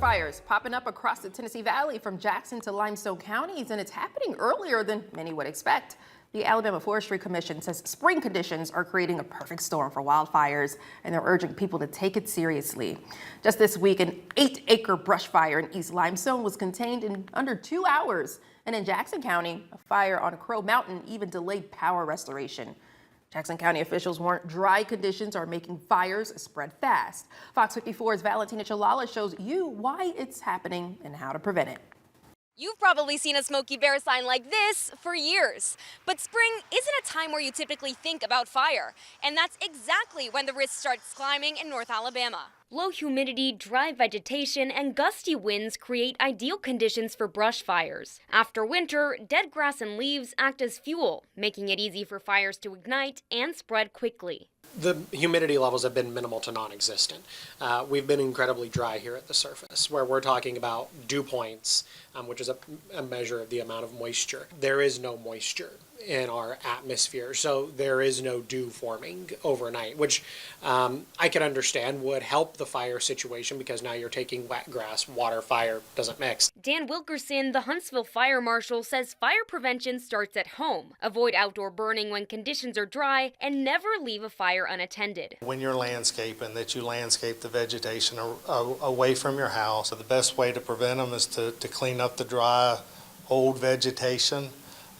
fires popping up across the Tennessee Valley from Jackson to Limestone counties, and it's happening earlier than many would expect. The Alabama Forestry Commission says spring conditions are creating a perfect storm for wildfires, and they're urging people to take it seriously. Just this week, an 8-acre brush fire in East Limestone was contained in under 2 hours. And in Jackson County, a fire on Crow Mountain even delayed power restoration. Jackson County officials warn dry conditions are making fires spread fast. Fox 54's Valentina Chalala shows you why it's happening and how to prevent it. You've probably seen a Smokey Bear sign like this for years. But spring isn't a time where you typically think about fire. And that's exactly when the risk starts climbing in North Alabama. Low humidity, dry vegetation, and gusty winds create ideal conditions for brush fires. After winter, dead grass and leaves act as fuel, making it easy for fires to ignite and spread quickly. The humidity levels have been minimal to non-existent. We've been incredibly dry here at the surface, where we're talking about dew points, which is a measure of the amount of moisture. There is no moisture in our atmosphere, so there is no dew forming overnight, which I can understand would help the fire situation because now you're taking wet grass, water, fire doesn't mix. Dan Wilkerson, the Huntsville fire marshal, says fire prevention starts at home. Avoid outdoor burning when conditions are dry and never leave a fire unattended. When you're landscaping, that you landscape the vegetation away from your house. So the best way to prevent them is to clean up the dry, old vegetation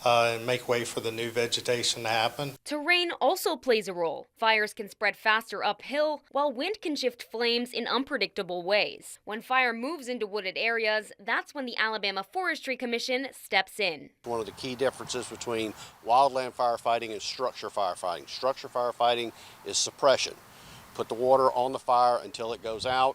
and make way for the new vegetation to happen. Terrain also plays a role. Fires can spread faster uphill, while wind can shift flames in unpredictable ways. When fire moves into wooded areas, that's when the Alabama Forestry Commission steps in. One of the key differences between wildland firefighting and structure firefighting. Structure firefighting is suppression. Put the water on the fire until it goes out.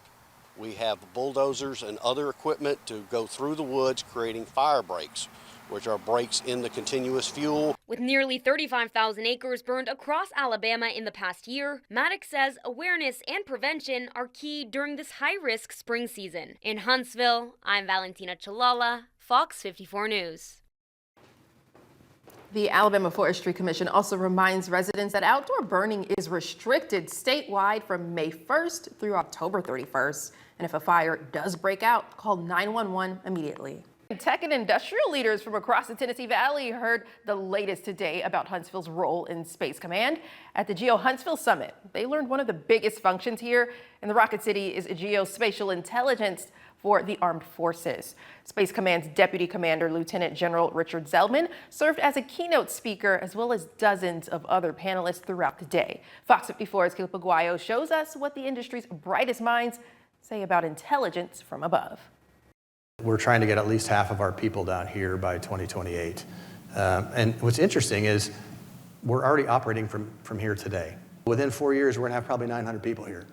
We have bulldozers and other equipment to go through the woods, creating fire breaks, which are breaks in the continuous fuel. With nearly 35,000 acres burned across Alabama in the past year, Maddox says awareness and prevention are key during this high-risk spring season. In Huntsville, I'm Valentina Chalala, Fox 54 News. The Alabama Forestry Commission also reminds residents that outdoor burning is restricted statewide from May 1st through October 31st. And if a fire does break out, call 911 immediately. Tech and industrial leaders from across the Tennessee Valley heard the latest today about Huntsville's role in Space Command. At the Geo-Huntsville Summit, they learned one of the biggest functions here in the Rocket City is geospatial intelligence for the armed forces. Space Command's Deputy Commander Lieutenant General Richard Zeldman served as a keynote speaker, as well as dozens of other panelists throughout the day. Fox 54's Caleb Aguayo shows us what the industry's brightest minds say about intelligence from above. We're trying to get at least half of our people down here by 2028. And what's interesting is we're already operating from here today. Within 4 years, we're gonna have probably 900 people here,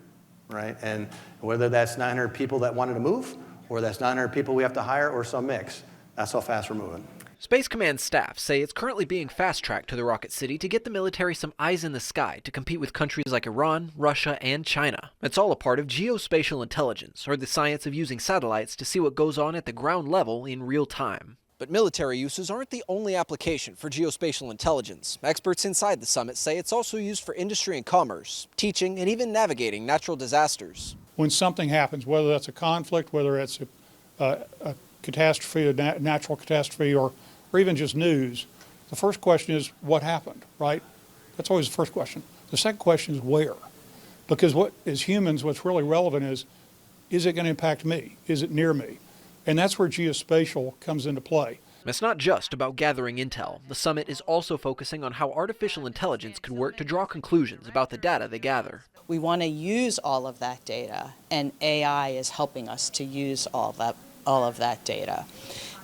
right? And whether that's 900 people that wanted to move, or that's 900 people we have to hire, or some mix, that's how fast we're moving. Space Command staff say it's currently being fast-tracked to the Rocket City to get the military some eyes in the sky to compete with countries like Iran, Russia, and China. It's all a part of geospatial intelligence, or the science of using satellites to see what goes on at the ground level in real time. But military uses aren't the only application for geospatial intelligence. Experts inside the summit say it's also used for industry and commerce, teaching, and even navigating natural disasters. When something happens, whether that's a conflict, whether it's a catastrophe, a natural catastrophe, or even just news, the first question is what happened, right? That's always the first question. The second question is where? Because as humans, what's really relevant is it going to impact me? Is it near me? And that's where geospatial comes into play. It's not just about gathering intel. The summit is also focusing on how artificial intelligence could work to draw conclusions about the data they gather. We want to use all of that data, and AI is helping us to use all of that data.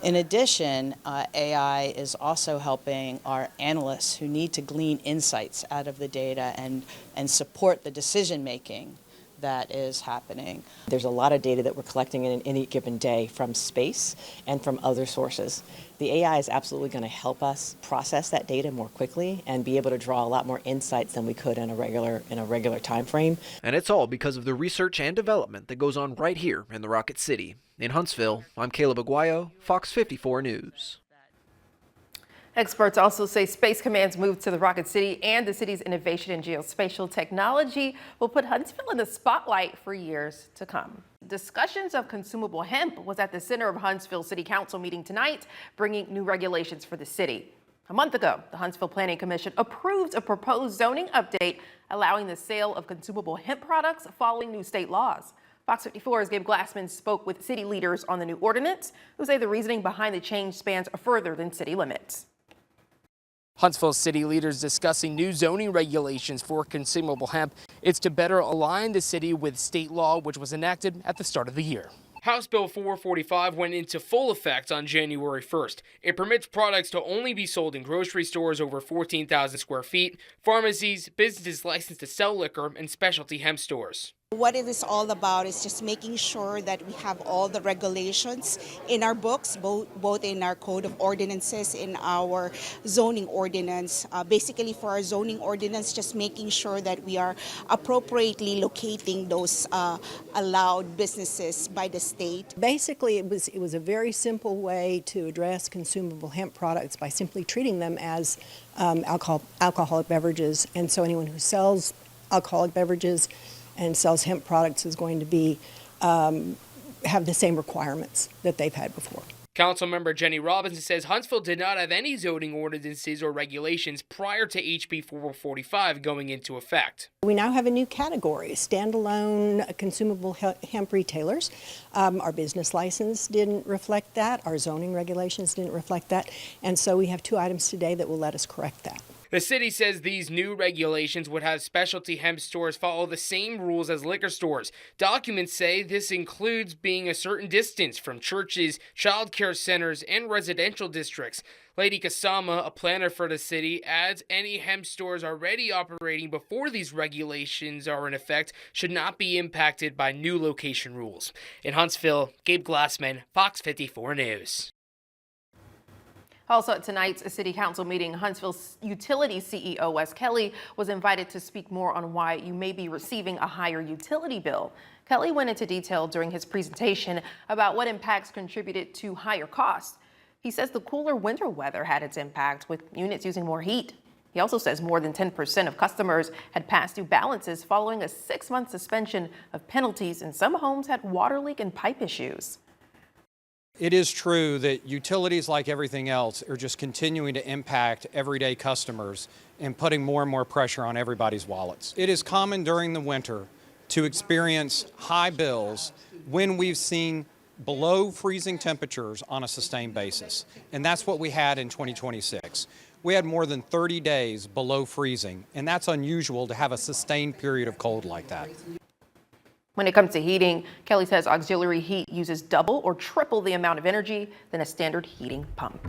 In addition, AI is also helping our analysts who need to glean insights out of the data and support the decision making that is happening. There's a lot of data that we're collecting in any given day from space and from other sources. The AI is absolutely going to help us process that data more quickly and be able to draw a lot more insights than we could in a regular time frame. And it's all because of the research and development that goes on right here in the Rocket City. In Huntsville, I'm Caleb Aguayo, Fox 54 News. Experts also say Space Command's move to the Rocket City and the city's innovation in geospatial technology will put Huntsville in the spotlight for years to come. Discussions of consumable hemp was at the center of Huntsville City Council meeting tonight, bringing new regulations for the city. A month ago, the Huntsville Planning Commission approved a proposed zoning update allowing the sale of consumable hemp products following new state laws. Fox 54's Gabe Glassman spoke with city leaders on the new ordinance, who say the reasoning behind the change spans further than city limits. Huntsville city leaders discussing new zoning regulations for consumable hemp. It's to better align the city with state law, which was enacted at the start of the year. House Bill 445 went into full effect on January 1st. It permits products to only be sold in grocery stores over 14,000 square feet, pharmacies, businesses licensed to sell liquor, and specialty hemp stores. What it is all about is just making sure that we have all the regulations in our books, both in our code of ordinances, in our zoning ordinance. Basically for our zoning ordinance, just making sure that we are appropriately locating those allowed businesses by the state. Basically, it was a very simple way to address consumable hemp products by simply treating them as alcoholic beverages. And so anyone who sells alcoholic beverages and sells hemp products is going to be have the same requirements that they've had before. Councilmember Jenny Robinson says Huntsville did not have any zoning ordinances or regulations prior to HB 445 going into effect. We now have a new category, standalone consumable hemp retailers. Our business license didn't reflect that. Our zoning regulations didn't reflect that. And so we have two items today that will let us correct that. The city says these new regulations would have specialty hemp stores follow the same rules as liquor stores. Documents say this includes being a certain distance from churches, child care centers, and residential districts. Lady Kasama, a planner for the city, adds any hemp stores already operating before these regulations are in effect should not be impacted by new location rules. In Huntsville, Gabe Glassman, Fox 54 News. Also at tonight's City Council meeting, Huntsville Utility CEO Wes Kelly was invited to speak more on why you may be receiving a higher utility bill. Kelly went into detail during his presentation about what impacts contributed to higher costs. He says the cooler winter weather had its impact, with units using more heat. He also says more than 10% of customers had past due balances following a 6-month suspension of penalties, and some homes had water leak and pipe issues. It is true that utilities, like everything else, are just continuing to impact everyday customers and putting more and more pressure on everybody's wallets. It is common during the winter to experience high bills when we've seen below freezing temperatures on a sustained basis. And that's what we had in 2026. We had more than 30 days below freezing, and that's unusual to have a sustained period of cold like that. When it comes to heating, Kelly says auxiliary heat uses double or triple the amount of energy than a standard heating pump.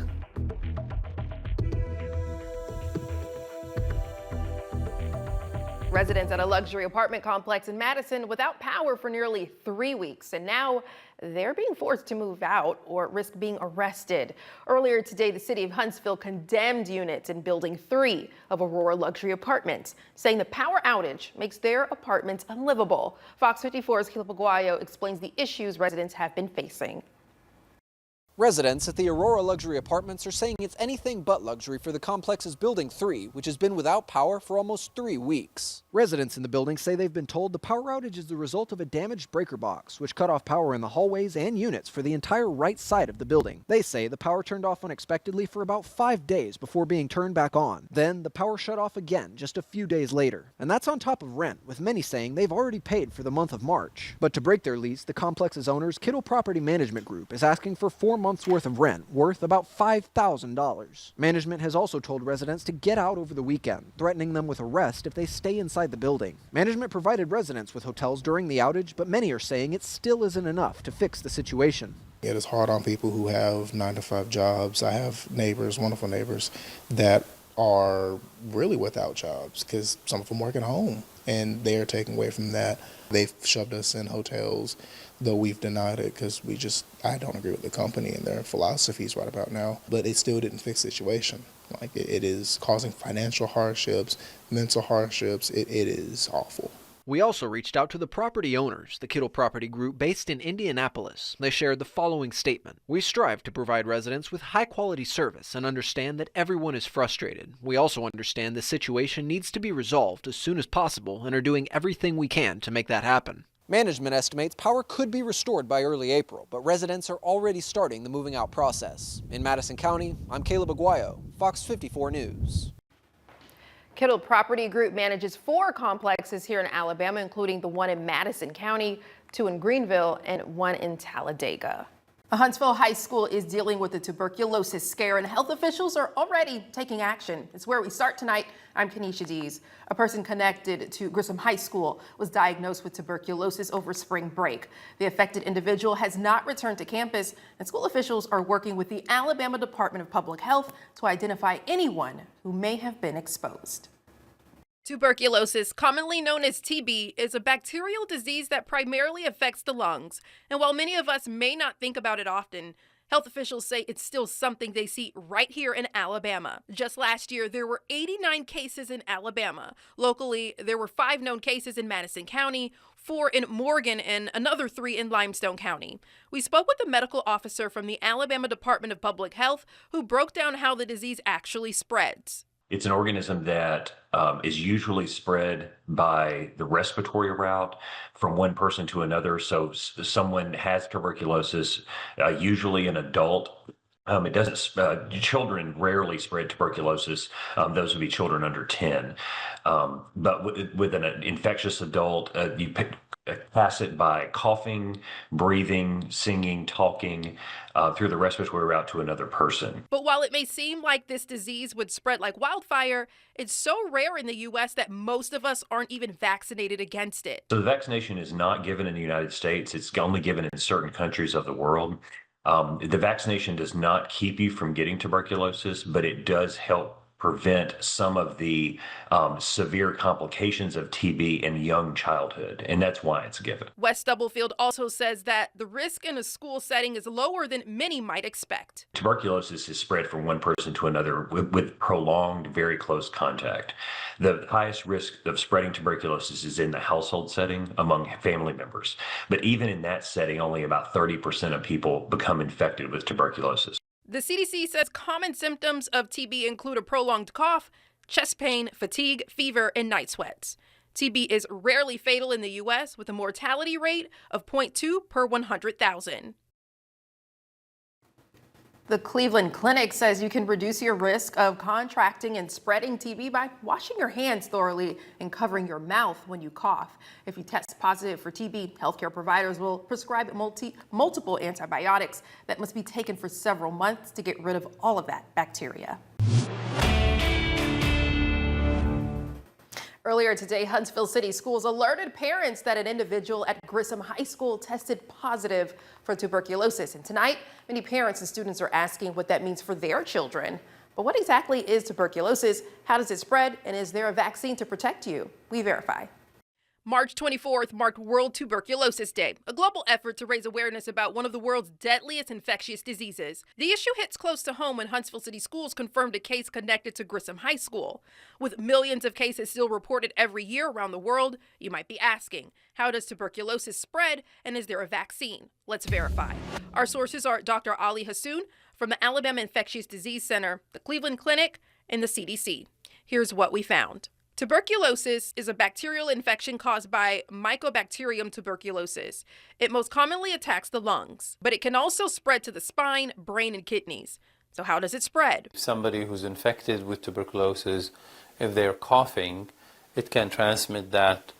Residents at a luxury apartment complex in Madison without power for nearly 3 weeks, and now they're being forced to move out or risk being arrested. Earlier today, the city of Huntsville condemned units in Building 3 of Aurora Luxury Apartments, saying the power outage makes their apartments unlivable. Fox 54's Kila Paguayo explains the issues residents have been facing. Residents at the Aurora Luxury Apartments are saying it's anything but luxury for the complex's Building 3, which has been without power for almost 3 weeks. Residents in the building say they've been told the power outage is the result of a damaged breaker box, which cut off power in the hallways and units for the entire right side of the building. They say the power turned off unexpectedly for about 5 days before being turned back on. Then the power shut off again just a few days later. And that's on top of rent, with many saying they've already paid for the month of March. But to break their lease, the complex's owners, Kittle Property Management Group, is asking for 4 months worth of rent, worth about $5,000. Management has also told residents to get out over the weekend, threatening them with arrest if they stay inside the building. Management provided residents with hotels during the outage, but many are saying it still isn't enough to fix the situation. It is hard on people who have 9-to-5 jobs. I have neighbors, wonderful neighbors, that are really without jobs because some of them work at home and they are taken away from that. They've shoved us in hotels, though we've denied it because I don't agree with the company and their philosophies right about now. But it still didn't fix the situation. Like it is causing financial hardships, mental hardships. It is awful. We also reached out to the property owners, the Kittle Property Group based in Indianapolis. They shared the following statement. We strive to provide residents with high-quality service and understand that everyone is frustrated. We also understand the situation needs to be resolved as soon as possible and are doing everything we can to make that happen. Management estimates power could be restored by early April, but residents are already starting the moving out process. In Madison County, I'm Caleb Aguayo, Fox 54 News. Kittle Property Group manages 4 complexes here in Alabama, including the one in Madison County, 2 in Greenville, and 1 in Talladega. Huntsville High School is dealing with the tuberculosis scare, and health officials are already taking action. It's where we start tonight. I'm Kenesha Dees. A person connected to Grissom High School was diagnosed with tuberculosis over spring break. The affected individual has not returned to campus, and school officials are working with the Alabama Department of Public Health to identify anyone who may have been exposed. Tuberculosis, commonly known as TB, is a bacterial disease that primarily affects the lungs. And while many of us may not think about it often, health officials say it's still something they see right here in Alabama. Just last year, there were 89 cases in Alabama. Locally, there were 5 known cases in Madison County, 4 in Morgan, and another 3 in Limestone County. We spoke with a medical officer from the Alabama Department of Public Health who broke down how the disease actually spreads. It's an organism that is usually spread by the respiratory route from one person to another. So someone has tuberculosis, usually an adult. It doesn't. Children rarely spread tuberculosis. Those would be children under 10. But with an infectious adult, you pass it by coughing, breathing, singing, talking through the respiratory route to another person. But while it may seem like this disease would spread like wildfire, it's so rare in the U.S. that most of us aren't even vaccinated against it. So the vaccination is not given in the United States. It's only given in certain countries of the world. The vaccination does not keep you from getting tuberculosis, but it does help prevent some of the severe complications of TB in young childhood, and that's why it's given. Wes Stubblefield also says that the risk in a school setting is lower than many might expect. Tuberculosis is spread from one person to another with prolonged, very close contact. The highest risk of spreading tuberculosis is in the household setting among family members, but even in that setting, only about 30% of people become infected with tuberculosis. The CDC says common symptoms of TB include a prolonged cough, chest pain, fatigue, fever, and night sweats. TB is rarely fatal in the U.S. with a mortality rate of 0.2 per 100,000. The Cleveland Clinic says you can reduce your risk of contracting and spreading TB by washing your hands thoroughly and covering your mouth when you cough. If you test positive for TB, healthcare providers will prescribe multiple antibiotics that must be taken for several months to get rid of all of that bacteria. Earlier today, Huntsville City Schools alerted parents that an individual at Grissom High School tested positive for tuberculosis. And tonight, many parents and students are asking what that means for their children. But what exactly is tuberculosis? How does it spread? And is there a vaccine to protect you? We verify. March 24th marked World Tuberculosis Day, a global effort to raise awareness about one of the world's deadliest infectious diseases. The issue hits close to home when Huntsville City Schools confirmed a case connected to Grissom High School. With millions of cases still reported every year around the world, you might be asking, how does tuberculosis spread and is there a vaccine? Let's verify. Our sources are Dr. Ali Hassoun from the Alabama Infectious Disease Center, the Cleveland Clinic, and the CDC. Here's what we found. Tuberculosis is a bacterial infection caused by Mycobacterium tuberculosis. It most commonly attacks the lungs, but it can also spread to the spine, brain, and kidneys. So how does it spread? Somebody who's infected with tuberculosis, if they're coughing, it can transmit that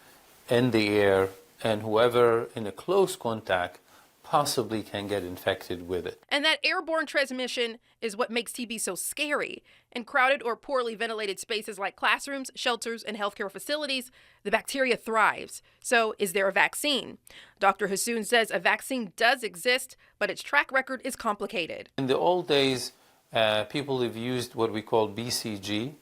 in the air, and whoever in a close contact possibly can get infected with it. And that airborne transmission is what makes TB so scary. In crowded or poorly ventilated spaces like classrooms, shelters, and healthcare facilities, the bacteria thrives. So is there a vaccine? Dr. Hassoun says a vaccine does exist, but its track record is complicated. In the old days, people have used what we call BCG,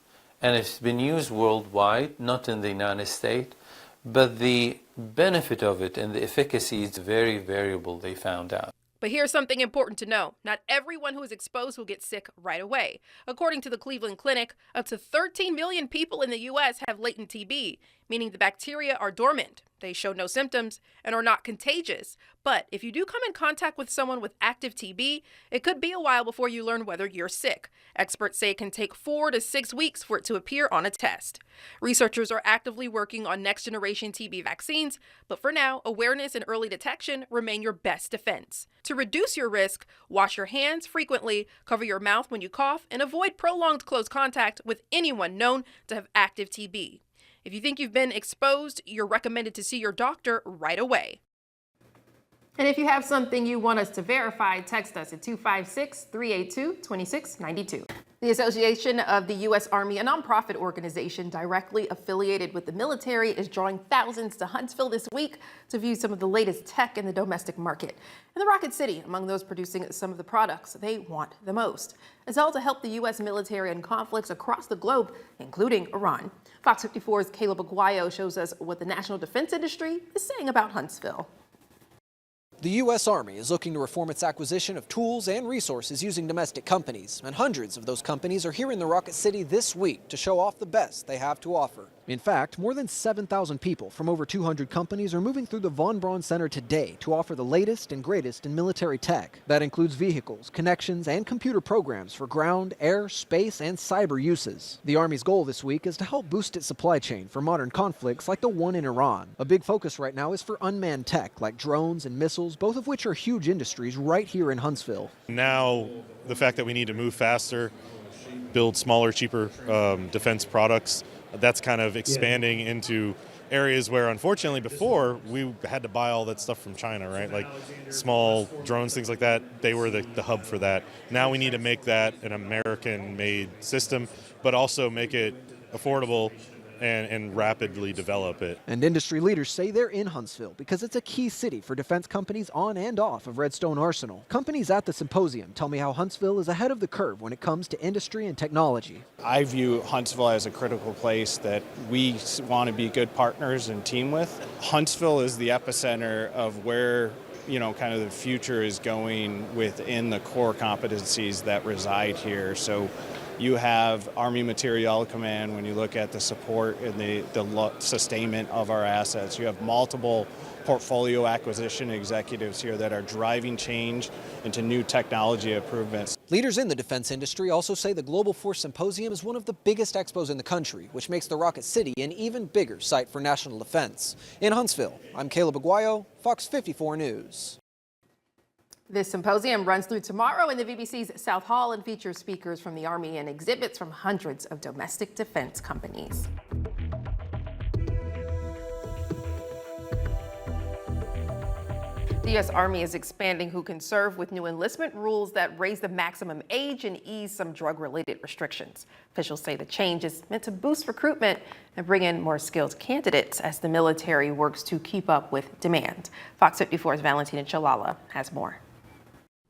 and it's been used worldwide, not in the United States. But the benefit of it and the efficacy is very variable, they found out. But here's something important to know. Not everyone who is exposed will get sick right away. According to the Cleveland Clinic, up to 13 million people in the U.S. have latent TB, meaning the bacteria are dormant. They show no symptoms and are not contagious. But if you do come in contact with someone with active TB, it could be a while before you learn whether you're sick. Experts say it can take 4 to 6 weeks for it to appear on a test. Researchers are actively working on next-generation TB vaccines, but for now, awareness and early detection remain your best defense. To reduce your risk, wash your hands frequently, cover your mouth when you cough, and avoid prolonged close contact with anyone known to have active TB. If you think you've been exposed, you're recommended to see your doctor right away. And if you have something you want us to verify, text us at 256-382-2692. The Association of the U.S. Army, a nonprofit organization directly affiliated with the military, is drawing thousands to Huntsville this week to view some of the latest tech in the domestic market. And the Rocket City, among those producing some of the products they want the most. It's all to help the U.S. military in conflicts across the globe, including Iran. Fox 54's Caleb Aguayo shows us what the national defense industry is saying about Huntsville. The U.S. Army is looking to reform its acquisition of tools and resources using domestic companies, and hundreds of those companies are here in the Rocket City this week to show off the best they have to offer. In fact, more than 7,000 people from over 200 companies are moving through the Von Braun Center today to offer the latest and greatest in military tech. That includes vehicles, connections, and computer programs for ground, air, space, and cyber uses. The Army's goal this week is to help boost its supply chain for modern conflicts like the one in Iran. A big focus right now is for unmanned tech like drones and missiles, both of which are huge industries right here in Huntsville. Now, the fact that we need to move faster, build smaller, cheaper defense products, that's kind of expanding into areas where, unfortunately, before we had to buy all that stuff from China, right? Like small drones, things like that, they were the hub for that. Now we need to make that an American-made system, but also make it affordable and rapidly develop it. And industry leaders say they're in Huntsville because it's a key city for defense companies on and off of Redstone Arsenal. Companies at the symposium tell me how Huntsville is ahead of the curve when it comes to industry and technology. I view Huntsville as a critical place that we want to be good partners and team with. Huntsville is the epicenter of where kind of the future is going within the core competencies that reside here. So you have Army Materiel Command when you look at the support and the sustainment of our assets. You have multiple portfolio acquisition executives here that are driving change into new technology improvements. Leaders in the defense industry also say the Global Force Symposium is one of the biggest expos in the country, which makes the Rocket City an even bigger site for national defense. In Huntsville, I'm Caleb Aguayo, Fox 54 News. This symposium runs through tomorrow in the VBC's South Hall and features speakers from the Army and exhibits from hundreds of domestic defense companies. The U.S. Army is expanding who can serve with new enlistment rules that raise the maximum age and ease some drug-related restrictions. Officials say the change is meant to boost recruitment and bring in more skilled candidates as the military works to keep up with demand. Fox 54's Valentina Chalala has more.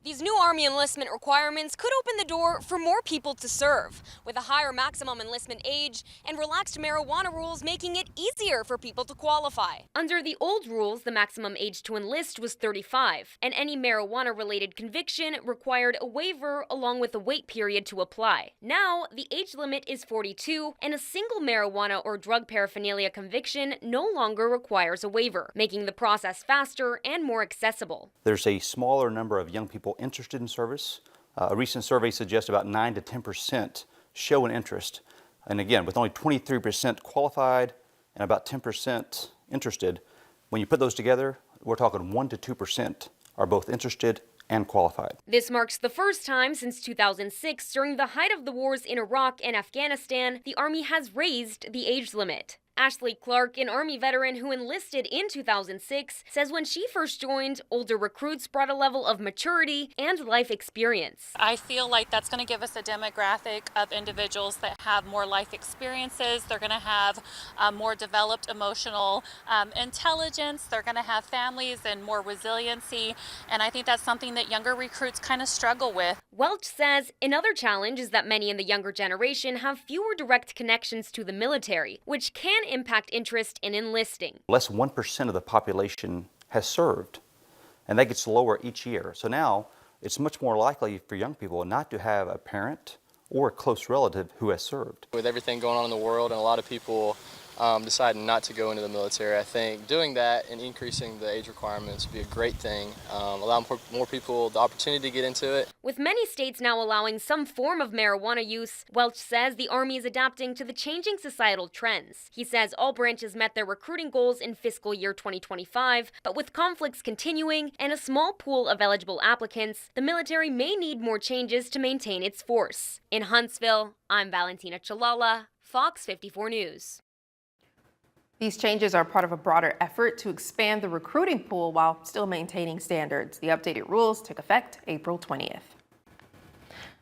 These new Army enlistment requirements could open the door for more people to serve, with a higher maximum enlistment age and relaxed marijuana rules making it easier for people to qualify. Under the old rules, the maximum age to enlist was 35, and any marijuana-related conviction required a waiver along with a wait period to apply. Now, the age limit is 42, and a single marijuana or drug paraphernalia conviction no longer requires a waiver, making the process faster and more accessible. There's a smaller number of young people interested in service. A recent survey suggests about 9 to 10% show an interest. And again, with only 23% qualified and about 10% interested, when you put those together, we're talking 1 to 2% are both interested and qualified. This marks the first time since 2006, during the height of the wars in Iraq and Afghanistan, the Army has raised the age limit. Ashley Clark, an Army veteran who enlisted in 2006, says when she first joined, older recruits brought a level of maturity and life experience. I feel like that's going to give us a demographic of individuals that have more life experiences. They're going to have more developed emotional intelligence. They're going to have families and more resiliency. And I think that's something that younger recruits kind of struggle with. Welch says another challenge is that many in the younger generation have fewer direct connections to the military, which can impact interest in enlisting. Less than 1% of the population has served, and that gets lower each year. So now it's much more likely for young people not to have a parent or a close relative who has served. With everything going on in the world and a lot of people deciding not to go into the military. I think doing that and increasing the age requirements would be a great thing, allow more people the opportunity to get into it. With many states now allowing some form of marijuana use, Welch says the Army is adapting to the changing societal trends. He says all branches met their recruiting goals in fiscal year 2025, but with conflicts continuing and a small pool of eligible applicants, the military may need more changes to maintain its force. In Huntsville, I'm Valentina Chalala, Fox 54 News. These changes are part of a broader effort to expand the recruiting pool while still maintaining standards. The updated rules took effect April 20th.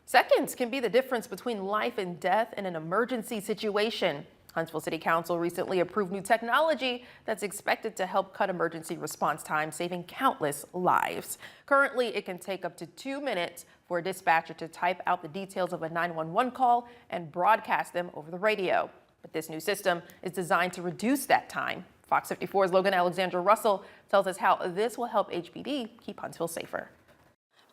Seconds can be the difference between life and death in an emergency situation. Huntsville City Council recently approved new technology that's expected to help cut emergency response time, saving countless lives. Currently, it can take up to 2 minutes for a dispatcher to type out the details of a 911 call and broadcast them over the radio. But this new system is designed to reduce that time. Fox 54's Logan Alexandra Russell tells us how this will help HPD keep Huntsville safer.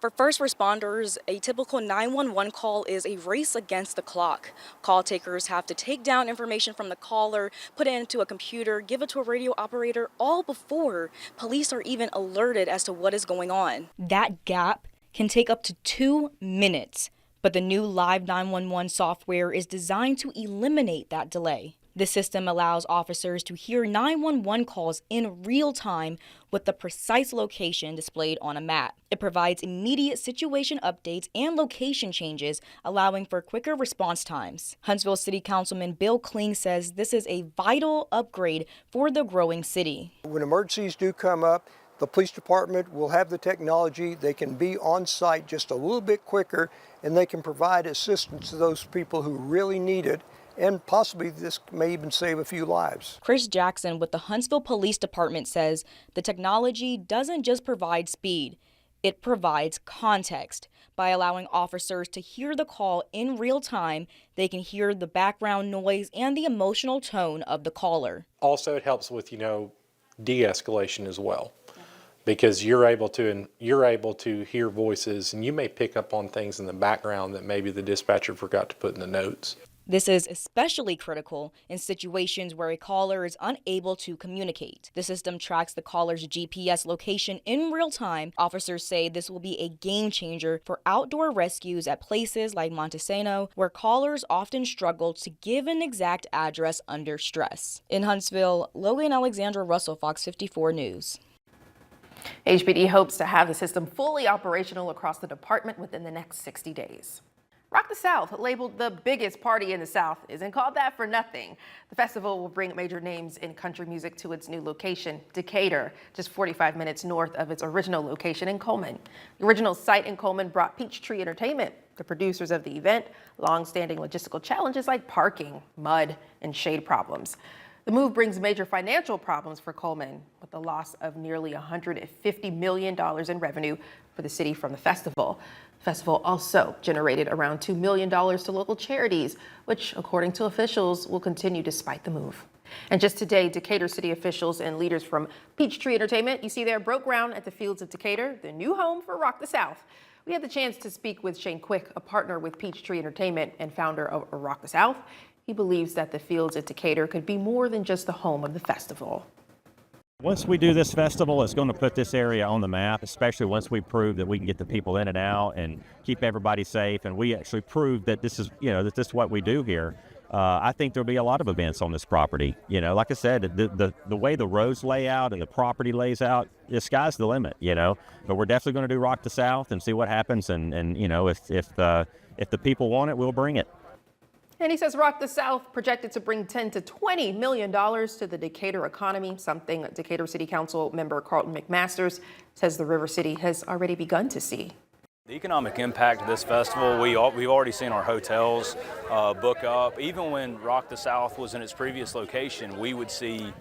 For first responders, a typical 911 call is a race against the clock. Call takers have to take down information from the caller, put it into a computer, give it to a radio operator, all before police are even alerted as to what is going on. That gap can take up to 2 minutes. But the new Live 911 software is designed to eliminate that delay. The system allows officers to hear 911 calls in real time with the precise location displayed on a map. It provides immediate situation updates and location changes, allowing for quicker response times. Huntsville City Councilman Bill Kling says this is a vital upgrade for the growing city. When emergencies do come up, the police department will have the technology. They can be on site just a little bit quicker, and they can provide assistance to those people who really need it. And possibly this may even save a few lives. Chris Jackson with the Huntsville Police Department says the technology doesn't just provide speed, it provides context. By allowing officers to hear the call in real time, they can hear the background noise and the emotional tone of the caller. Also, it helps with, de-escalation as well. Because you're able to hear voices, and you may pick up on things in the background that maybe the dispatcher forgot to put in the notes. This is especially critical in situations where a caller is unable to communicate. The system tracks the caller's GPS location in real time. Officers say this will be a game changer for outdoor rescues at places like Montesano, where callers often struggle to give an exact address under stress. In Huntsville, Logan Alexandra Russell, Fox 54 News. HPD hopes to have the system fully operational across the department within the next 60 days. Rock the South, labeled the biggest party in the South, isn't called that for nothing. The festival will bring major names in country music to its new location, Decatur, just 45 minutes north of its original location in Coleman. The original site in Coleman brought Peachtree Entertainment. The producers of the event, long-standing logistical challenges like parking, mud, and shade problems. The move brings major financial problems for Coleman, with the loss of nearly $150 million in revenue for the city from the festival. The festival also generated around $2 million to local charities, which, according to officials, will continue despite the move. And just today, Decatur city officials and leaders from Peachtree Entertainment, you see there, broke ground at the Fields of Decatur, the new home for Rock the South. We had the chance to speak with Shane Quick, a partner with Peachtree Entertainment and founder of Rock the South. He believes that the Fields at Decatur could be more than just the home of the festival. Once we do this festival, it's going to put this area on the map, especially once we prove that we can get the people in and out and keep everybody safe. And we actually prove that this is, that this is what we do here. I think there'll be a lot of events on this property. Like I said, the way the roads lay out and the property lays out, the sky's the limit, But we're definitely going to do Rock the South and see what happens. And if the people want it, we'll bring it. And he says Rock the South projected to bring $10 to $20 million to the Decatur economy, something Decatur City Council member Carlton McMasters says the River City has already begun to see. The economic impact of this festival, we've already seen our hotels book up. Even when Rock the South was in its previous location, we would see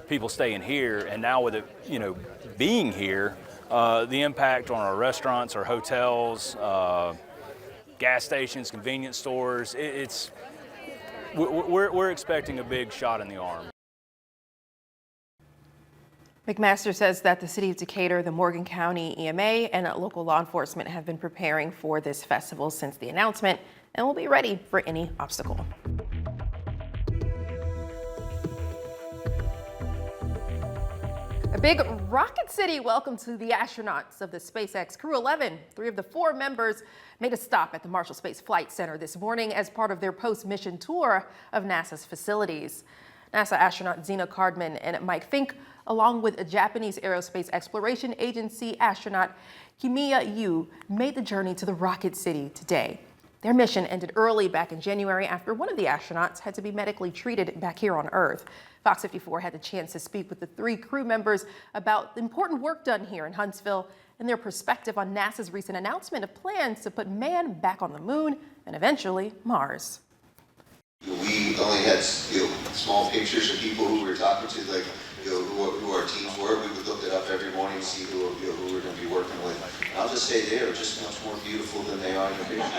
people staying here. And now with it, being here, the impact on our restaurants, our hotels, gas stations, convenience stores, we're expecting a big shot in the arm. McMaster says that the city of Decatur, the Morgan County EMA, and local law enforcement have been preparing for this festival since the announcement and will be ready for any obstacle. Big Rocket City, welcome to the astronauts of the SpaceX Crew 11. 3 of the 4 members made a stop at the Marshall Space Flight Center this morning as part of their post-mission tour of NASA's facilities. NASA astronaut Zena Cardman and Mike Fink, along with a Japanese Aerospace Exploration Agency astronaut Kimiya Yu, made the journey to the Rocket City today. Their mission ended early back in January after one of the astronauts had to be medically treated back here on Earth. FOX54 had the chance to speak with the 3 crew members about the important work done here in Huntsville and their perspective on NASA's recent announcement of plans to put man back on the moon and eventually Mars. We only had small pictures of people who we were talking to, like who our teams were. We would look it up every morning to see who we were going to be working with. And I'll just say they are just much more beautiful than they are in the pictures.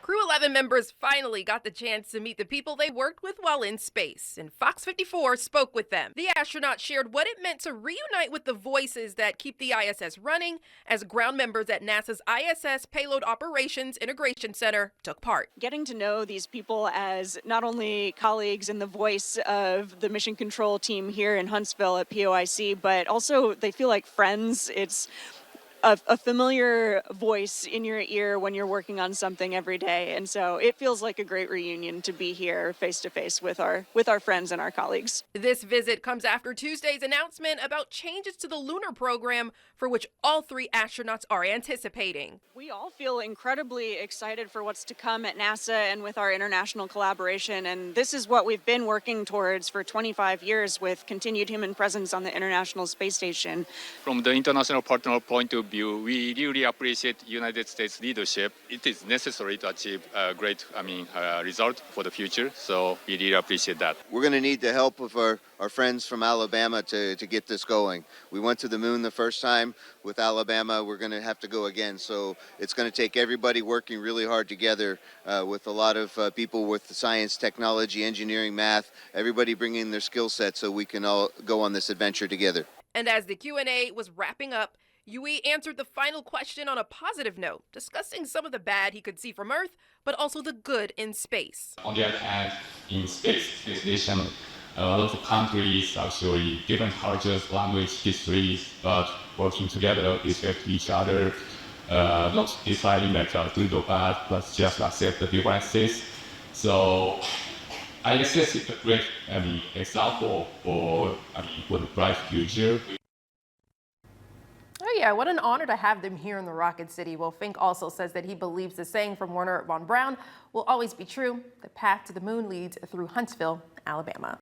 Crew 11 members finally got the chance to meet the people they worked with while in space, and FOX54 spoke with them. The astronauts shared what it meant to reunite with the voices that keep the ISS running as ground members at NASA's ISS Payload Operations Integration Center took part. Getting to know these people as not only colleagues and the voice of the mission control team here in Huntsville at POIC, but also they feel like friends. It's a familiar voice in your ear when you're working on something every day. And so it feels like a great reunion to be here face to face with our friends and our colleagues. This visit comes after Tuesday's announcement about changes to the lunar program for which all 3 astronauts are anticipating. We all feel incredibly excited for what's to come at NASA and with our international collaboration. And this is what we've been working towards for 25 years with continued human presence on the International Space Station. From the international partner point of view, we really appreciate United States leadership. It is necessary to achieve a great result for the future. So we really appreciate that. We're going to need the help of our friends from Alabama to get this going. We went to the moon the first time with Alabama. We're going to have to go again. So it's going to take everybody working really hard together with a lot of people with science, technology, engineering, math, everybody bringing their skill set so we can all go on this adventure together. And as the Q&A was wrapping up, Yui answered the final question on a positive note, discussing some of the bad he could see from Earth, but also the good in space. On the other hand, in space station, a lot of countries, actually different cultures, language, histories, but working together, respect each other, not deciding like good or bad, but just accept the differences. So I guess it's a great example for the bright future. Oh yeah, what an honor to have them here in the Rocket City. Well, Fink also says that he believes the saying from Werner von Braun will always be true. The path to the moon leads through Huntsville, Alabama.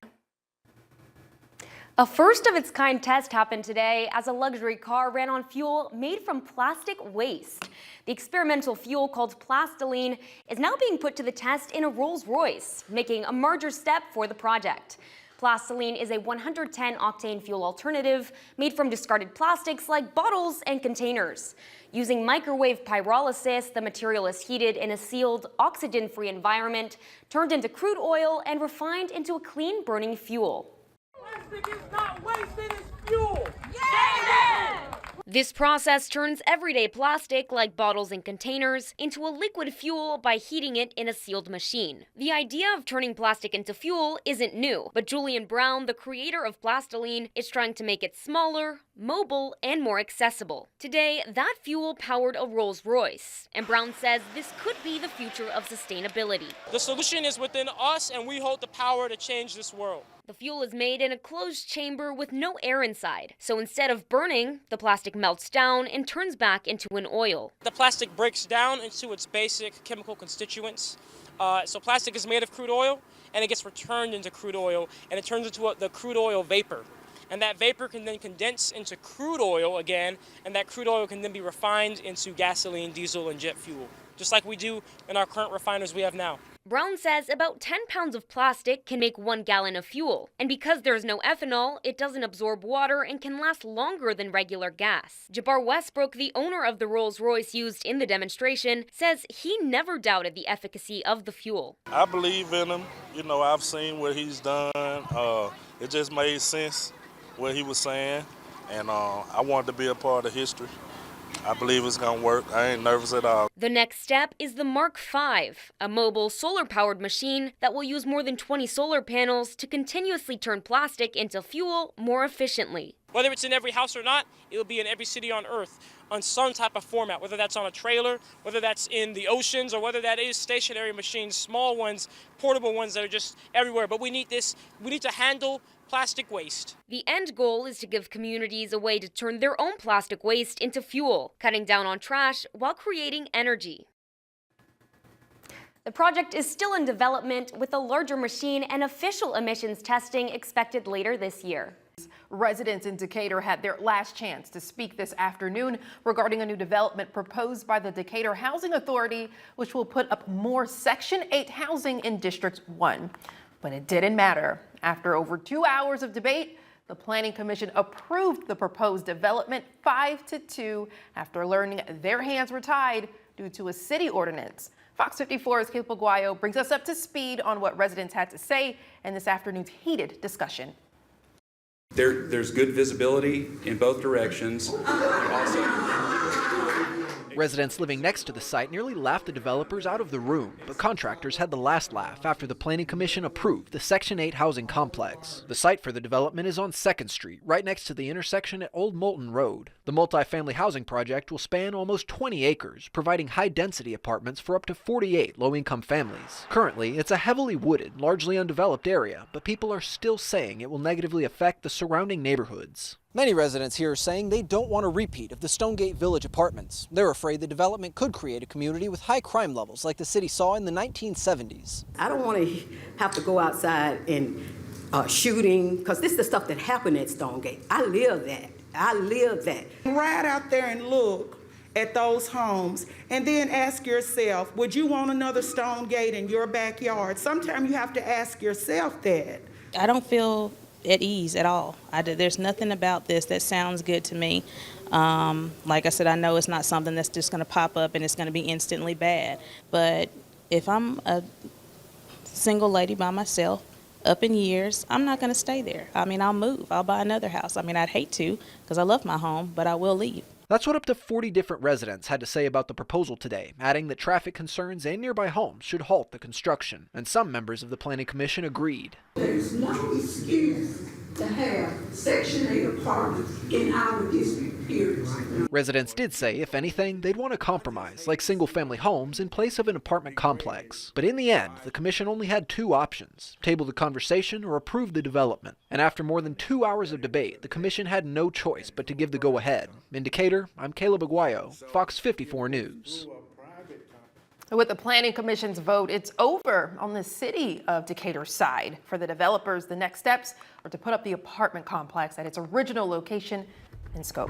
A first-of-its-kind test happened today as a luxury car ran on fuel made from plastic waste. The experimental fuel called plastiline is now being put to the test in a Rolls-Royce, making a major step for the project. Plastiline is a 110-octane fuel alternative made from discarded plastics like bottles and containers. Using microwave pyrolysis, the material is heated in a sealed, oxygen-free environment, turned into crude oil, and refined into a clean-burning fuel. Plastic is not wasted, it's fuel! Yeah! This process turns everyday plastic, like bottles and containers, into a liquid fuel by heating it in a sealed machine. The idea of turning plastic into fuel isn't new, but Julian Brown, the creator of Plastiline, is trying to make it smaller, mobile, and more accessible. Today, that fuel powered a Rolls-Royce, and Brown says this could be the future of sustainability. The solution is within us, and we hold the power to change this world. The fuel is made in a closed chamber with no air inside. So instead of burning, the plastic melts down and turns back into an oil. The plastic breaks down into its basic chemical constituents. So plastic is made of crude oil, and it gets returned into crude oil, and it turns into the crude oil vapor. And that vapor can then condense into crude oil again, and that crude oil can then be refined into gasoline, diesel, and jet fuel, just like we do in our current refiners we have now. Brown says about 10 pounds of plastic can make 1 gallon of fuel. And because there's no ethanol, it doesn't absorb water and can last longer than regular gas. Jabbar Westbrook, the owner of the Rolls-Royce used in the demonstration, says he never doubted the efficacy of the fuel. I believe in him. You know, I've seen what he's done. It just made sense what he was saying. And I wanted to be a part of history. I believe it's going to work. I ain't nervous at all. The next step is the Mark V, a mobile solar-powered machine that will use more than 20 solar panels to continuously turn plastic into fuel more efficiently. Whether it's in every house or not, it'll be in every city on Earth on some type of format, whether that's on a trailer, whether that's in the oceans, or whether that is stationary machines, small ones, portable ones that are just everywhere. But we need to handle plastic waste. The end goal is to give communities a way to turn their own plastic waste into fuel, cutting down on trash while creating energy. The project is still in development with a larger machine and official emissions testing expected later this year. Residents in Decatur had their last chance to speak this afternoon regarding a new development proposed by the Decatur Housing Authority, which will put up more Section 8 housing in District 1. But it didn't matter. After over 2 hours of debate, the Planning Commission approved the proposed development 5-2 after learning their hands were tied due to a city ordinance. FOX54's Caleb Aguayo brings us up to speed on what residents had to say in this afternoon's heated discussion. There's good visibility in both directions. Residents living next to the site nearly laughed the developers out of the room, but contractors had the last laugh after the Planning Commission approved the Section 8 housing complex. The site for the development is on 2nd Street, right next to the intersection at Old Moulton Road. The multifamily housing project will span almost 20 acres, providing high-density apartments for up to 48 low-income families. Currently, it's a heavily wooded, largely undeveloped area, but people are still saying it will negatively affect the surrounding neighborhoods. Many residents here are saying they don't want a repeat of the Stonegate Village apartments. They're afraid the development could create a community with high crime levels like the city saw in the 1970s. I don't want to have to go outside and shooting, because this is the stuff that happened at Stonegate. I live that. Ride out there and look at those homes and then ask yourself, would you want another Stonegate in your backyard? Sometimes you have to ask yourself that. I don't feel at ease at all. There's nothing about this that sounds good to me. Like I said, I know it's not something that's just going to pop up and it's going to be instantly bad. But if I'm a single lady by myself, up in years, I'm not going to stay there. I mean, I'll move. I'll buy another house. I mean, I'd hate to because I love my home, but I will leave. That's what up to 40 different residents had to say about the proposal today, adding that traffic concerns and nearby homes should halt the construction. And some members of the Planning Commission agreed. There's no excuse to have Section 8 apartments in our district, period. Residents did say, if anything, they'd want a compromise, like single-family homes in place of an apartment complex. But in the end, the commission only had two options: table the conversation or approve the development. And after more than 2 hours of debate, the commission had no choice but to give the go-ahead. In Decatur, I'm Caleb Aguayo, FOX54 News. With the Planning Commission's vote, it's over on the city of Decatur's side. For the developers, the next steps are to put up the apartment complex at its original location and scope.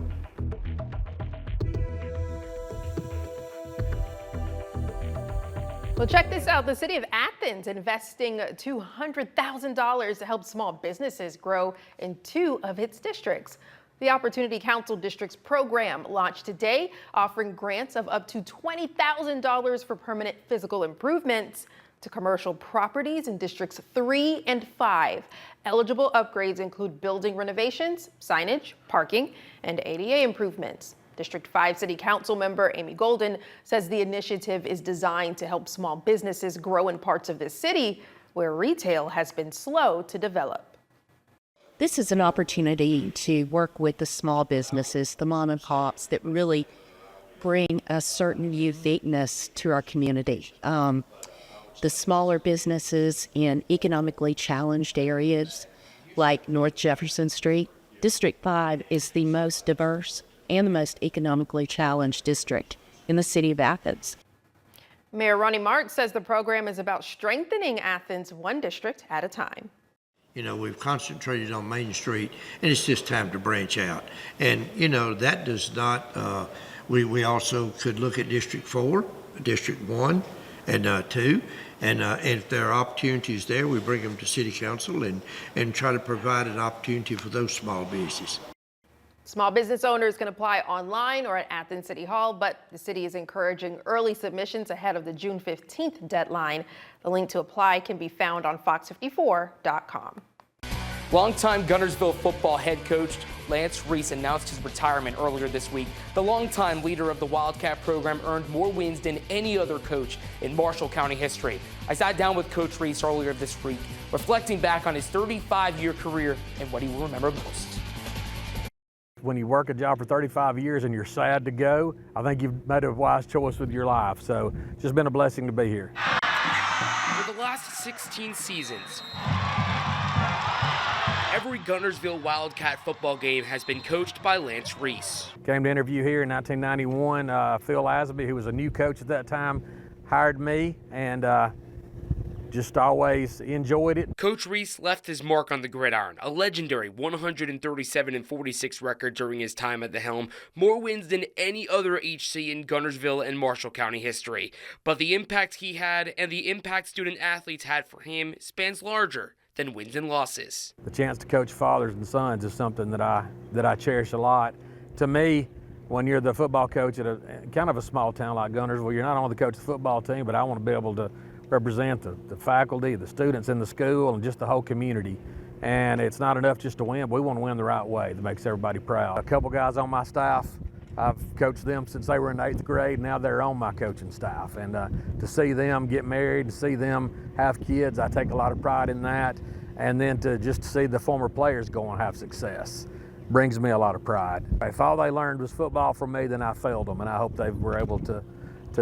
Well, check this out. The city of Athens investing $200,000 to help small businesses grow in 2 of its districts. The Opportunity Council Districts program launched today, offering grants of up to $20,000 for permanent physical improvements to commercial properties in Districts 3 and 5. Eligible upgrades include building renovations, signage, parking, and ADA improvements. District 5 City Council member Amy Golden says the initiative is designed to help small businesses grow in parts of the city where retail has been slow to develop. This is an opportunity to work with the small businesses, the mom and pops that really bring a certain uniqueness to our community. The smaller businesses in economically challenged areas like North Jefferson Street. District 5 is the most diverse and the most economically challenged district in the city of Athens. Mayor Ronnie Marks says the program is about strengthening Athens one district at a time. You know, we've concentrated on Main Street, and it's just time to branch out. And, you know, that does not, we also could look at District 4, District 1, and 2. And if there are opportunities there, we bring them to City Council and try to provide an opportunity for those small businesses. Small business owners can apply online or at Athens City Hall, but the city is encouraging early submissions ahead of the June 15th deadline. The link to apply can be found on fox54.com. Longtime Guntersville football head coach Lance Reese announced his retirement earlier this week. The longtime leader of the Wildcat program earned more wins than any other coach in Marshall County history. I sat down with Coach Reese earlier this week, reflecting back on his 35-year career and what he will remember most. When you work a job for 35 years and you're sad to go, I think you've made a wise choice with your life. So it's just been a blessing to be here. For the last 16 seasons, every Guntersville Wildcat football game has been coached by Lance Reese. Came to interview here in 1991. Phil Asby, who was a new coach at that time, hired me, and just always enjoyed it. Coach Reese left his mark on the gridiron, a legendary 137-46 record during his time at the helm, more wins than any other HC in Guntersville and Marshall County history. But the impact he had and the impact student athletes had for him spans larger than wins and losses. The chance to coach fathers and sons is something that I cherish a lot. To me, when you're the football coach at a kind of a small town like Guntersville, you're not only the coach of the football team, but I want to be able to represent the faculty, the students in the school, and just the whole community. And it's not enough just to win, but we want to win the right way that makes everybody proud. A couple guys on my staff, I've coached them since they were in 8th grade. Now they're on my coaching staff. And to see them get married, to see them have kids, I take a lot of pride in that. And then to just see the former players go and have success brings me a lot of pride. If all they learned was football from me, then I failed them, and I hope they were able to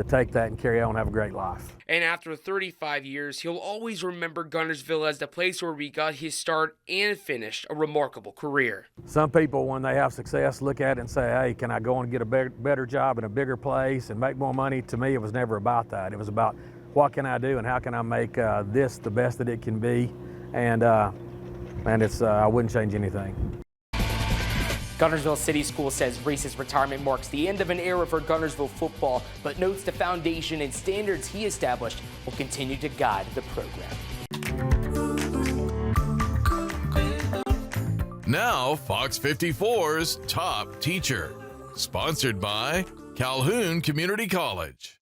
take that and carry on and have a great life. And after 35 years, he'll always remember Guntersville as the place where he got his start and finished a remarkable career. Some people, when they have success, look at it and say, hey, can I go and get a better job in a bigger place and make more money? To me, it was never about that. It was about what can I do and how can I make this the best that it can be. And it's I wouldn't change anything. Guntersville City School says Reese's retirement marks the end of an era for Guntersville football, but notes the foundation and standards he established will continue to guide the program. Now, Fox 54's Top Teacher, sponsored by Calhoun Community College.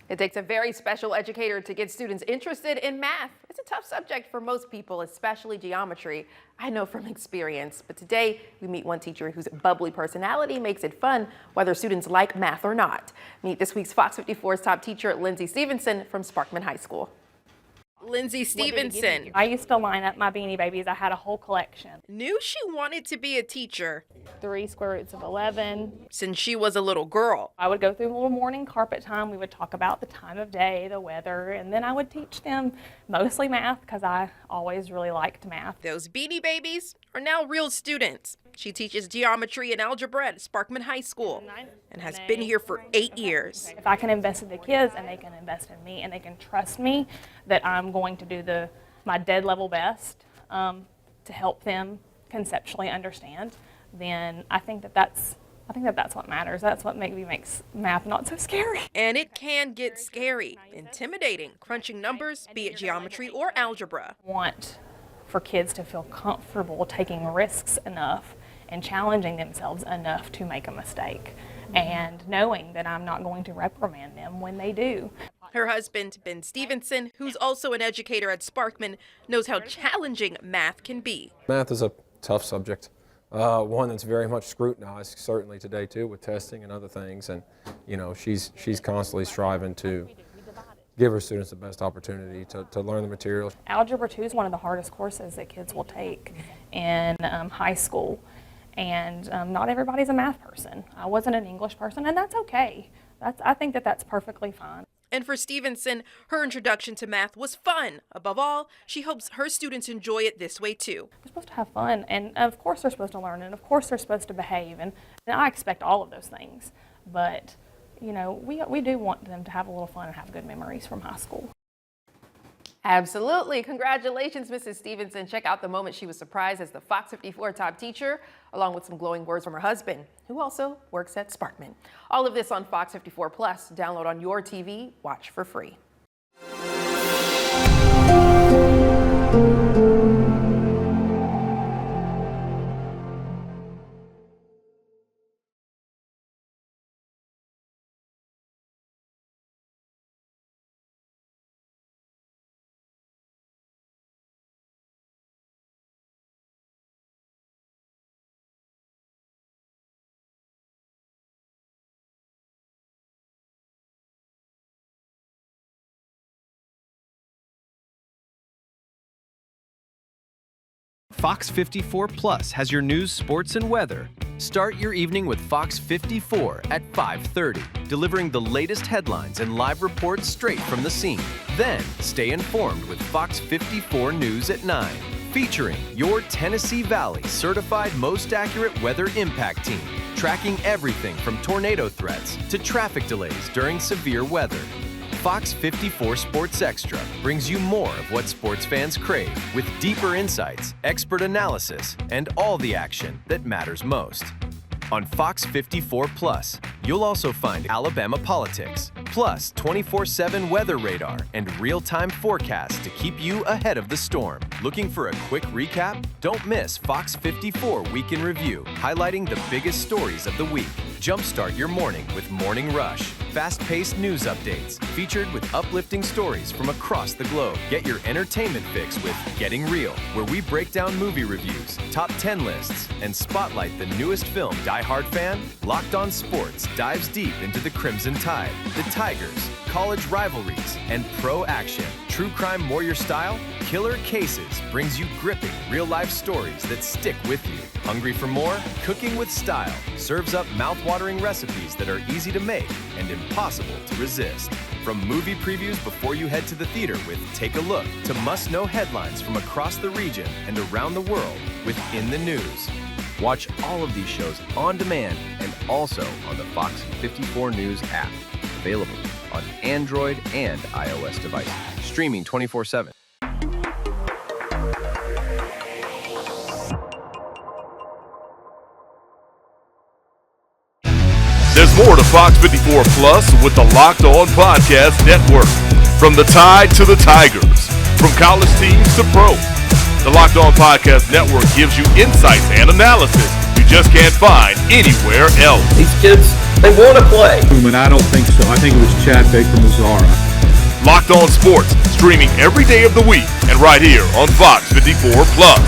It takes a very special educator to get students interested in math. It's a tough subject for most people, especially geometry. I know from experience, but today we meet one teacher whose bubbly personality makes it fun, whether students like math or not. Meet this week's Fox 54's top teacher, Lindsay Stevenson from Sparkman High School. Lindsay Stevenson. I used to line up my Beanie Babies. I had a whole collection. Knew she wanted to be a teacher. 3 square roots of 11. Since she was a little girl. I would go through a little morning carpet time. We would talk about the time of day, the weather, and then I would teach them mostly math because I always really liked math. Those Beanie Babies are now real students. She teaches geometry and algebra at Sparkman High School and has been here for 8 years. If I can invest in the kids and they can invest in me and they can trust me that I'm going to do my dead level best to help them conceptually understand, then I think that's what matters. That's what maybe makes math not so scary. And it can get scary, intimidating, crunching numbers, be it geometry or algebra. I want for kids to feel comfortable taking risks enough and challenging themselves enough to make a mistake and knowing that I'm not going to reprimand them when they do. Her husband, Ben Stevenson, who's also an educator at Sparkman, knows how challenging math can be. Math is a tough subject, one that's very much scrutinized, certainly today too, with testing and other things. And you know, she's constantly striving to give her students the best opportunity to learn the material. Algebra 2 is one of the hardest courses that kids will take in high school. And not everybody's a math person. I wasn't an English person, and that's okay. I think that's perfectly fine. And for Stevenson, her introduction to math was fun. Above all, she hopes her students enjoy it this way too. They're supposed to have fun, and of course they're supposed to learn, and of course they're supposed to behave, and I expect all of those things. But, you know, we do want them to have a little fun and have good memories from high school. Absolutely. Congratulations, Mrs. Stevenson. Check out the moment she was surprised as the Fox 54 top teacher, along with some glowing words from her husband, who also works at Sparkman. All of this on Fox 54 Plus. Download on your TV. Watch for free. Fox 54 Plus has your news, sports, and weather. Start your evening with Fox 54 at 5:30, delivering the latest headlines and live reports straight from the scene. Then, stay informed with Fox 54 News at 9, featuring your Tennessee Valley certified most accurate weather impact team, tracking everything from tornado threats to traffic delays during severe weather. Fox 54 Sports Extra brings you more of what sports fans crave, with deeper insights, expert analysis, and all the action that matters most. On Fox 54 Plus, you'll also find Alabama politics, plus 24/7 weather radar and real-time forecasts to keep you ahead of the storm. Looking for a quick recap? Don't miss Fox 54 Week in Review, highlighting the biggest stories of the week. Jumpstart your morning with Morning Rush, fast-paced news updates featured with uplifting stories from across the globe. Get your entertainment fix with Getting Real, where we break down movie reviews, top 10 lists, and spotlight the newest film. Die Hard fan? Locked On Sports dives deep into the Crimson Tide, the Tigers, college rivalries, and pro action. True crime warrior style? Killer Cases brings you gripping real-life stories that stick with you. Hungry for more? Cooking with Style serves up mouth-watering recipes that are easy to make and impossible to resist. From movie previews before you head to the theater with Take a Look, to must-know headlines from across the region and around the world with In the News. Watch all of these shows on demand and also on the Fox 54 News app. Available on Android and iOS devices. Streaming 24/7. There's more to Fox 54 Plus with the Locked On Podcast Network. From the Tide to the Tigers, from college teams to pro, the Locked On Podcast Network gives you insights and analysis you just can't find anywhere else. These kids, they want to play. But I don't think so. I think it was Chad Baker Mazzara. Locked On Sports, streaming every day of the week and right here on Fox 54 Plus.